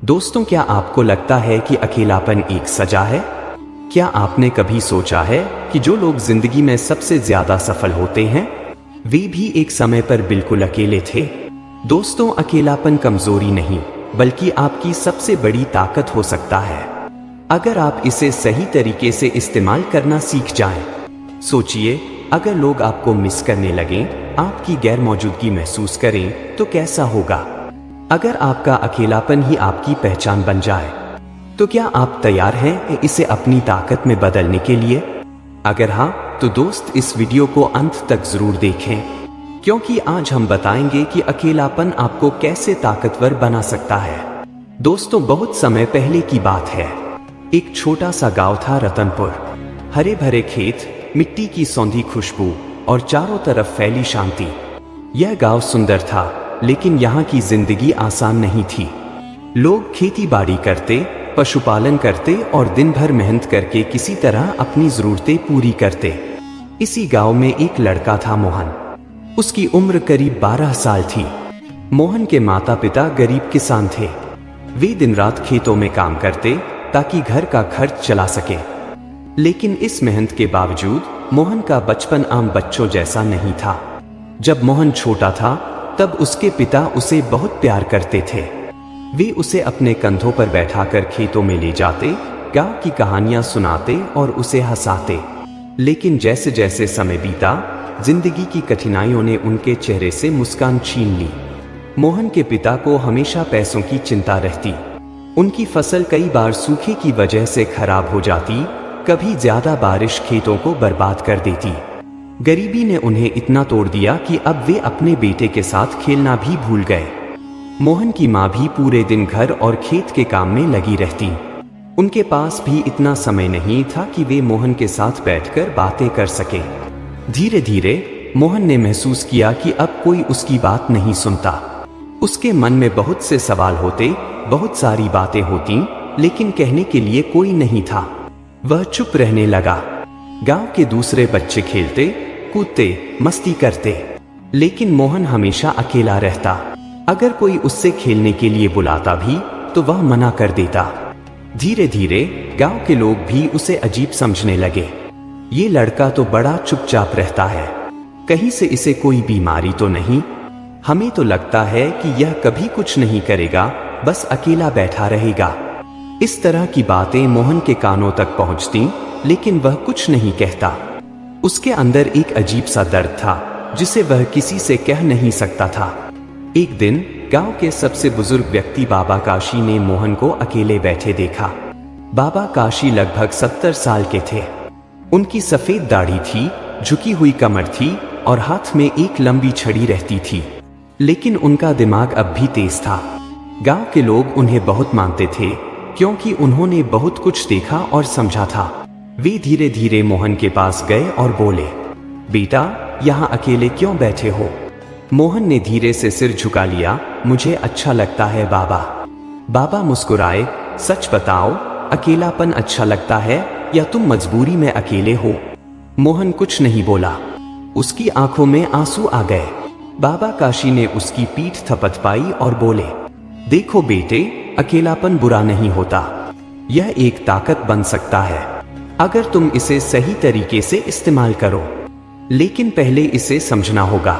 दोस्तों, क्या आपको लगता है कि अकेलापन एक सजा है? क्या आपने कभी सोचा है कि जो लोग जिंदगी में सबसे ज्यादा सफल होते हैं वे भी एक समय पर बिल्कुल अकेले थे? दोस्तों, अकेलापन कमजोरी नहीं बल्कि आपकी सबसे बड़ी ताकत हो सकता है अगर आप इसे सही तरीके से इस्तेमाल करना सीख जाएं। सोचिए, अगर लोग आपको मिस करने लगें, आपकी गैर मौजूदगी महसूस करें, तो कैसा होगा? अगर आपका अकेलापन ही आपकी पहचान बन जाए, तो क्या आप तैयार हैं इसे अपनी ताकत में बदलने के लिए? अगर हाँ, तो दोस्त इस वीडियो को अंत तक जरूर देखें, क्योंकि आज हम बताएंगे कि अकेलापन आपको कैसे ताकतवर बना सकता है। दोस्तों, बहुत समय पहले की बात है। एक छोटा सा गांव था, रतनपुर। हरे भरे खेत, मिट्टी की सौंधी खुशबू और चारों तरफ फैली शांति। यह गांव सुंदर था, लेकिन यहाँ की जिंदगी आसान नहीं थी। लोग खेती बाड़ी करते, पशुपालन करते और दिन भर मेहनत करके किसी तरह अपनी जरूरतें पूरी करते। इसी गांव में एक लड़का था, मोहन। उसकी उम्र करीब 12 साल थी। मोहन के माता पिता गरीब किसान थे। वे दिन रात खेतों में काम करते ताकि घर का खर्च चला सके। लेकिन इस मेहनत के बावजूद मोहन का बचपन आम बच्चों जैसा नहीं था। जब मोहन छोटा था, तब उसके पिता उसे बहुत प्यार करते थे। वे उसे अपने कंधों पर बैठाकर खेतों में ले जाते, गांव की कहानियां सुनाते और उसे हंसाते। लेकिन जैसे जैसे समय बीता, जिंदगी की कठिनाइयों ने उनके चेहरे से मुस्कान छीन ली। मोहन के पिता को हमेशा पैसों की चिंता रहती। उनकी फसल कई बार सूखे की वजह से खराब हो जाती, कभी ज्यादा बारिश खेतों को बर्बाद कर देती। गरीबी ने उन्हें इतना तोड़ दिया कि अब वे अपने बेटे के साथ खेलना भी भूल गए। मोहन की माँ भी पूरे दिन घर और खेत के काम में लगी रहती। उनके पास भी इतना समय नहीं था कि वे मोहन के साथ बैठकर बातें कर सके। धीरे धीरे मोहन ने महसूस किया कि अब कोई उसकी बात नहीं सुनता। उसके मन में बहुत से सवाल होते, बहुत सारी बातें होती, लेकिन कहने के लिए कोई नहीं था। वह चुप रहने लगा। गांव के दूसरे बच्चे खेलते, कूदते, मस्ती करते, लेकिन मोहन हमेशा अकेला रहता। अगर कोई उससे खेलने के लिए बुलाता भी तो वह मना कर देता। धीरे धीरे गांव के लोग भी उसे अजीब समझने लगे। ये लड़का तो बड़ा चुपचाप रहता है, कहीं से इसे कोई बीमारी तो नहीं? हमें तो लगता है कि यह कभी कुछ नहीं करेगा, बस अकेला बैठा रहेगा। इस तरह की बातें मोहन के कानों तक पहुंचती, लेकिन वह कुछ नहीं कहता। उसके अंदर एक अजीब सा दर्द था, जिसे वह किसी से कह नहीं सकता था। एक दिन गांव के सबसे बुजुर्ग व्यक्ति बाबा काशी ने मोहन को अकेले बैठे देखा। बाबा काशी लगभग 70 साल के थे। उनकी सफेद दाढ़ी थी, झुकी हुई कमर थी और हाथ में एक लंबी छड़ी रहती थी। लेकिन उनका दिमाग अब भी तेज था। गांव के लोग उन्हें बहुत मानते थे, क्योंकि उन्होंने बहुत कुछ देखा और समझा था। वे धीरे धीरे मोहन के पास गए और बोले, बेटा, यहाँ अकेले क्यों बैठे हो? मोहन ने धीरे से सिर झुका लिया। मुझे अच्छा लगता है बाबा। बाबा मुस्कुराए। सच बताओ, अकेलापन अच्छा लगता है या तुम मजबूरी में अकेले हो? मोहन कुछ नहीं बोला। उसकी आंखों में आंसू आ गए। बाबा काशी ने उसकी पीठ थपथपाई और बोले, देखो बेटे, अकेलापन बुरा नहीं होता। यह एक ताकत बन सकता है अगर तुम इसे सही तरीके से इस्तेमाल करो। लेकिन पहले इसे समझना होगा।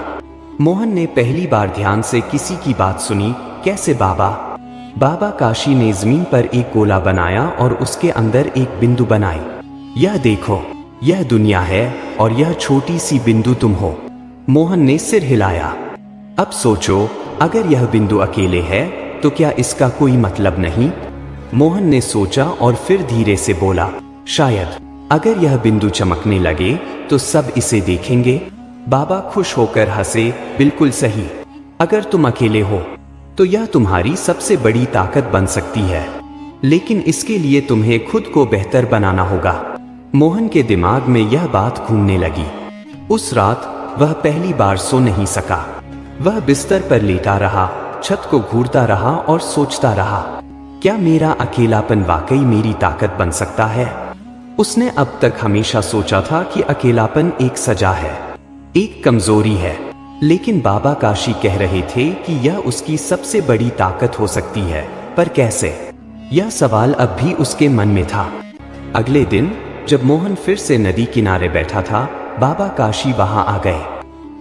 मोहन ने पहली बार ध्यान से किसी की बात सुनी। कैसे बाबा? बाबा काशी ने जमीन पर एक गोला बनाया और उसके अंदर एक बिंदु बनाई। यह देखो, यह दुनिया है और यह छोटी सी बिंदु तुम हो। मोहन ने सिर हिलाया। अब सोचो, अगर यह बिंदु अकेले है तो क्या इसका कोई मतलब नहीं? मोहन ने सोचा और फिर धीरे से बोला, शायद अगर यह बिंदु चमकने लगे तो सब इसे देखेंगे। बाबा खुश होकर हंसे। बिल्कुल सही। अगर तुम अकेले हो तो यह तुम्हारी सबसे बड़ी ताकत बन सकती है, लेकिन इसके लिए तुम्हें खुद को बेहतर बनाना होगा। मोहन के दिमाग में यह बात घूमने लगी। उस रात वह पहली बार सो नहीं सका। वह बिस्तर पर लेटा रहा, छत को घूरता रहा और सोचता रहा, क्या मेरा अकेलापन वाकई मेरी ताकत बन सकता है? उसने अब तक हमेशा सोचा था कि अकेलापन एक सजा है, एक कमजोरी है, लेकिन बाबा काशी कह रहे थे कि यह उसकी सबसे बड़ी ताकत हो सकती है। पर कैसे? यह सवाल अब भी उसके मन में था। अगले दिन जब मोहन फिर से नदी किनारे बैठा था, बाबा काशी वहां आ गए।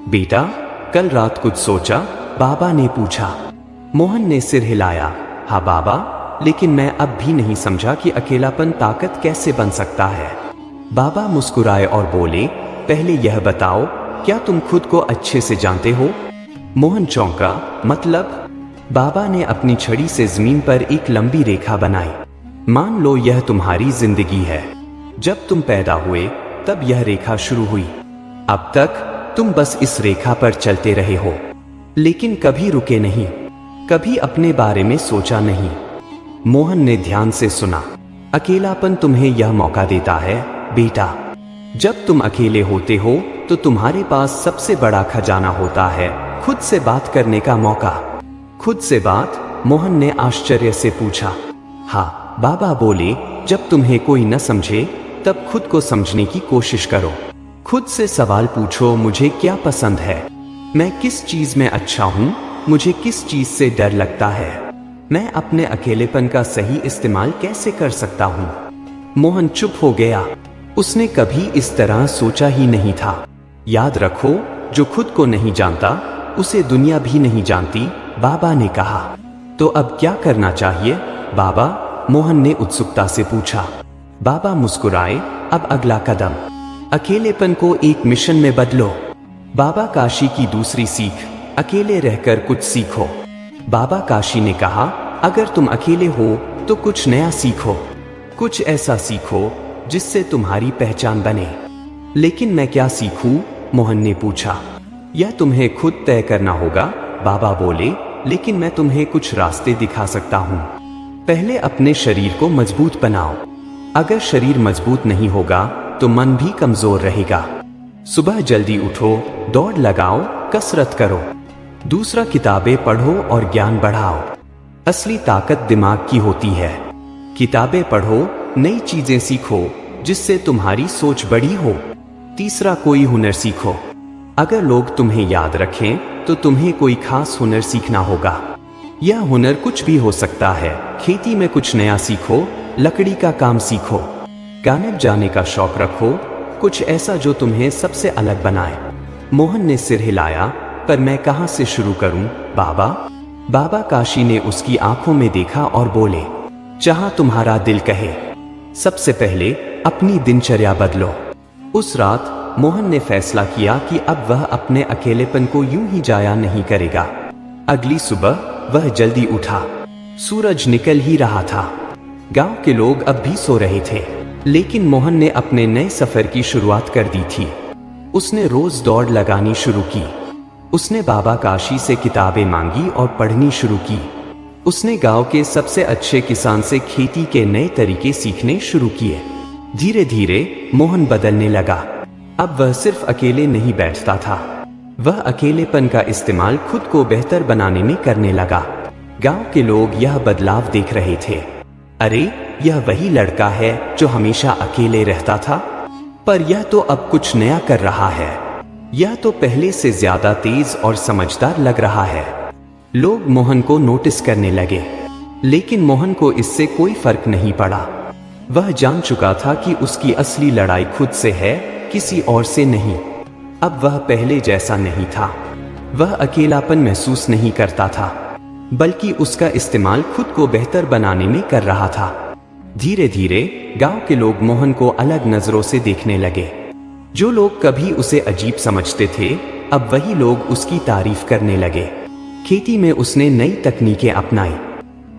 बेटा, कल रात कुछ सोचा? बाबा ने पूछा। मोहन ने सिर हिलाया। हाँ बाबा, लेकिन मैं अब भी नहीं समझा कि अकेलापन ताकत कैसे बन सकता है। बाबा मुस्कुराए और बोले, पहले यह बताओ, क्या तुम खुद को अच्छे से जानते हो? मोहन चौंका। मतलब? बाबा ने अपनी छड़ी से जमीन पर एक लंबी रेखा बनाई। मान लो यह तुम्हारी जिंदगी है। जब तुम पैदा हुए तब यह रेखा शुरू हुई। अब तक तुम बस इस रेखा पर चलते रहे हो, लेकिन कभी रुके नहीं, कभी अपने बारे में सोचा नहीं। मोहन ने ध्यान से सुना। अकेलापन तुम्हें यह मौका देता है बेटा। जब तुम अकेले होते हो तो तुम्हारे पास सबसे बड़ा खजाना होता है, खुद से बात करने का मौका। खुद से बात? मोहन ने आश्चर्य से पूछा। हाँ, बाबा बोले, जब तुम्हें कोई न समझे तब खुद को समझने की कोशिश करो। खुद से सवाल पूछो, मुझे क्या पसंद है? मैं किस चीज में अच्छा हूं? मुझे किस चीज से डर लगता है? मैं अपने अकेलेपन का सही इस्तेमाल कैसे कर सकता हूं? मोहन चुप हो गया। उसने कभी इस तरह सोचा ही नहीं था। याद रखो, जो खुद को नहीं जानता उसे दुनिया भी नहीं जानती, बाबा ने कहा। तो अब क्या करना चाहिए बाबा? मोहन ने उत्सुकता से पूछा। बाबा मुस्कुराए। अब अगला कदम, अकेलेपन को एक मिशन में बदलो। बाबा काशी की दूसरी सीख, अकेले रहकर कुछ सीखो। बाबा काशी ने कहा, अगर तुम अकेले हो तो कुछ नया सीखो, कुछ ऐसा सीखो जिससे तुम्हारी पहचान बने। लेकिन मैं क्या सीखूं? मोहन ने पूछा। यह तुम्हें खुद तय करना होगा, बाबा बोले, लेकिन मैं तुम्हें कुछ रास्ते दिखा सकता हूं। पहले अपने शरीर को मजबूत बनाओ। अगर शरीर मजबूत नहीं होगा तो मन भी कमजोर रहेगा। सुबह जल्दी उठो, दौड़ लगाओ, कसरत करो। दूसरा, किताबें पढ़ो और ज्ञान बढ़ाओ। असली ताकत दिमाग की होती है। किताबें पढ़ो, नई चीजें सीखो जिससे तुम्हारी सोच बड़ी हो। तीसरा, कोई हुनर सीखो। अगर लोग तुम्हें याद रखें तो तुम्हें कोई खास हुनर सीखना होगा। यह हुनर कुछ भी हो सकता है। खेती में कुछ नया सीखो, लकड़ी का काम सीखो, गाने जाने का शौक रखो, कुछ ऐसा जो तुम्हें सबसे अलग बनाए। मोहन ने सिर हिलाया। पर मैं कहां से शुरू करूं बाबा? बाबा काशी ने उसकी आंखों में देखा और बोले, जहां तुम्हारा दिल कहे। सबसे पहले अपनी दिनचर्या बदलो। उस रात मोहन ने फैसला किया कि अब वह अपने अकेलेपन को यूं ही जाया नहीं करेगा। अगली सुबह वह जल्दी उठा। सूरज निकल ही रहा था। गांव के लोग अब भी सो रहे थे, लेकिन मोहन ने अपने नए सफर की शुरुआत कर दी थी। उसने रोज दौड़ लगानी शुरू की। उसने बाबा काशी से किताबें मांगी और पढ़नी शुरू की। उसने गांव के सबसे अच्छे किसान से खेती के नए तरीके सीखने शुरू किए। धीरे धीरे मोहन बदलने लगा। अब वह सिर्फ अकेले नहीं बैठता था, वह अकेलेपन का इस्तेमाल खुद को बेहतर बनाने में करने लगा। गांव के लोग यह बदलाव देख रहे थे। अरे, यह वही लड़का है जो हमेशा अकेले रहता था, पर यह तो अब कुछ नया कर रहा है। यह तो पहले से ज्यादा तेज और समझदार लग रहा है। लोग मोहन को नोटिस करने लगे, लेकिन मोहन को इससे कोई फर्क नहीं पड़ा। वह जान चुका था कि उसकी असली लड़ाई खुद से है, किसी और से नहीं। अब वह पहले जैसा नहीं था। वह अकेलापन महसूस नहीं करता था, बल्कि उसका इस्तेमाल खुद को बेहतर बनाने में कर रहा था। धीरे धीरे गांव के लोग मोहन को अलग नजरों से देखने लगे। जो लोग कभी उसे अजीब समझते थे, अब वही लोग उसकी तारीफ करने लगे। खेती में उसने नई तकनीकें अपनाई।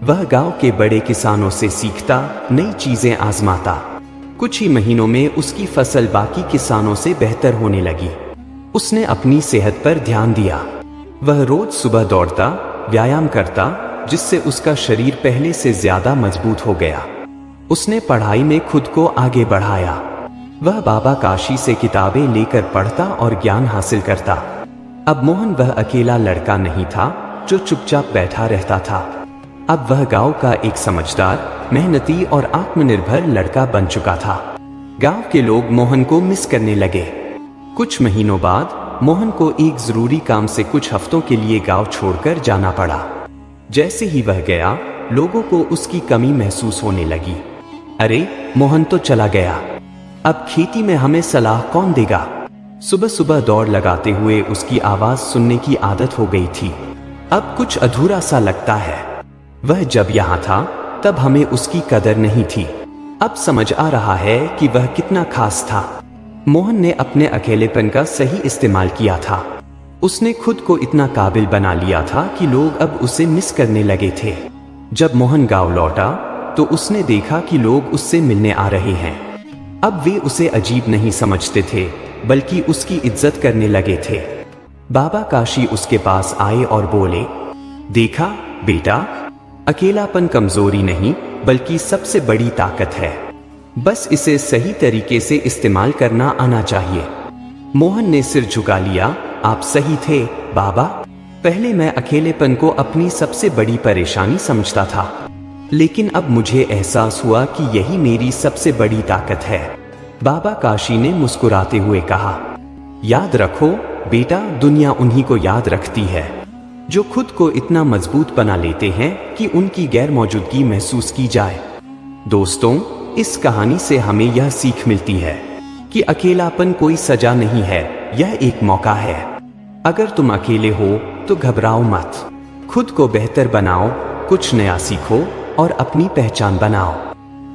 वह गांव के बड़े किसानों से सीखता, नई चीजें आजमाता। कुछ ही महीनों में उसकी फसल बाकी किसानों से बेहतर होने लगी। उसने अपनी सेहत पर ध्यान दिया। वह रोज सुबह दौड़ता, व्यायाम करता, जिससे उसका शरीर पहले से ज्यादा मजबूत हो गया। उसने पढ़ाई में खुद को आगे बढ़ाया। वह बाबा काशी से किताबें लेकर पढ़ता और ज्ञान हासिल करता। अब मोहन वह अकेला लड़का नहीं था जो चुपचाप बैठा रहता था। अब वह गांव का एक समझदार, मेहनती और आत्मनिर्भर लड़का बन चुका था। गांव के लोग मोहन को मिस करने लगे। कुछ महीनों बाद मोहन को एक जरूरी काम से कुछ हफ्तों के लिए गांव छोड़कर जाना पड़ा। जैसे ही वह गया, लोगों को उसकी कमी महसूस होने लगी। अरे, मोहन तो चला गया, अब खेती में हमें सलाह कौन देगा? सुबह सुबह दौड़ लगाते हुए उसकी आवाज सुनने की आदत हो गई थी। अब कुछ अधूरा सा लगता है। वह जब यहाँ था तब हमें उसकी कदर नहीं थी। अब समझ आ रहा है कि वह कितना खास था। मोहन ने अपने अकेलेपन का सही इस्तेमाल किया था। उसने खुद को इतना काबिल बना लिया था कि लोग अब उसे मिस करने लगे थे। जब मोहन गांव लौटा तो उसने देखा कि लोग उससे मिलने आ रहे हैं। अब वे उसे अजीब नहीं समझते थे, बल्कि उसकी इज्जत करने लगे थे। बाबा काशी उसके पास आए और बोले, देखा बेटा, अकेलापन कमजोरी नहीं बल्कि सबसे बड़ी ताकत है। बस इसे सही तरीके से इस्तेमाल करना आना चाहिए। मोहन ने सिर झुका लिया। आप सही थे बाबा। पहले मैं अकेलेपन को अपनी सबसे बड़ी परेशानी समझता था, लेकिन अब मुझे एहसास हुआ कि यही मेरी सबसे बड़ी ताकत है। बाबा काशी ने मुस्कुराते हुए कहा, याद रखो बेटा, दुनिया उन्हीं को याद रखती है जो खुद को इतना मजबूत बना लेते हैं कि उनकी गैर मौजूदगी महसूस की जाए। दोस्तों, इस कहानी से हमें यह सीख मिलती है कि अकेलापन कोई सजा नहीं है, यह एक मौका है। अगर तुम अकेले हो तो घबराओ मत, खुद को बेहतर बनाओ, कुछ नया सीखो और अपनी पहचान बनाओ।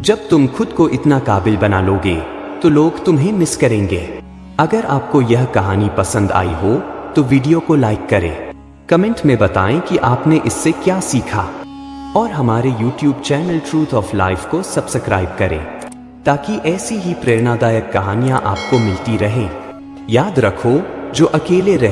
जब तुम खुद को इतना काबिल बना लोगे तो लोग तुम्हें मिस करेंगे। अगर आपको यह कहानी पसंद आई हो तो वीडियो को लाइक करें, कमेंट में बताएं कि आपने इससे क्या सीखा, और हमारे YouTube channel truth of life को सब्सक्राइब करें ताकि ऐसी ही प्रेरणादायक कहानियां आपको मिलती रहें। याद रखो, जो अकेले रह